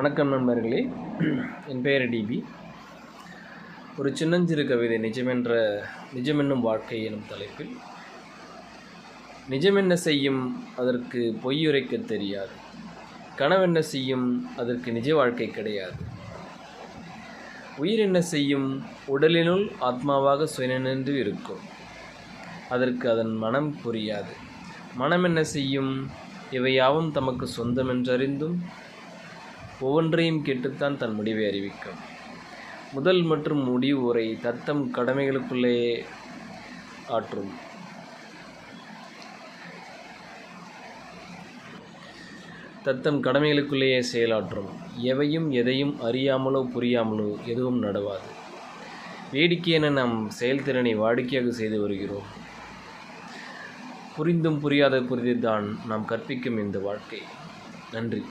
வணக்கம் நண்பர்களே. என் பெயர் டிபி. ஒரு சின்னஞ்சிறு கவிதை நிஜமென்னும் வாழ்க்கை எனும் தலைப்பில். நிஜமென்ன செய்யும் அதற்கு பொய்யுரைக்க தெரியாது, கனவென்ன செய்யும் அதற்கு நிஜ வாழ்க்கை கிடையாது, உயிர் என்ன செய்யும் உடலினுள் ஆத்மாவாக சுயநின்று இருக்கும், அதற்கு அதன் மனம் புரியாது, மனம் என்ன செய்யும் இவையாவும் தமக்கு சொந்தமென்றறிந்தும் ஒவ்வொன்றையும் கேட்டுத்தான் தன் முடிவை அறிவிக்கும். முதல் மற்றும் முடிவு உரை தத்தம் கடமைகளுக்குள்ளேயே ஆற்றும். தத்தம் கடமைகளுக்குள்ளேயே செயலாற்றும். எவையும் எதையும் அறியாமலோ புரியாமலோ எதுவும் நடவாது. வேடிக்கையென நாம் செயல்திறனை வாடிக்கையாக செய்து வருகிறோம். புரிந்தும் புரியாத புரிந்துதான் நாம் கற்பிக்கும் இந்த வாழ்க்கை. நன்றி.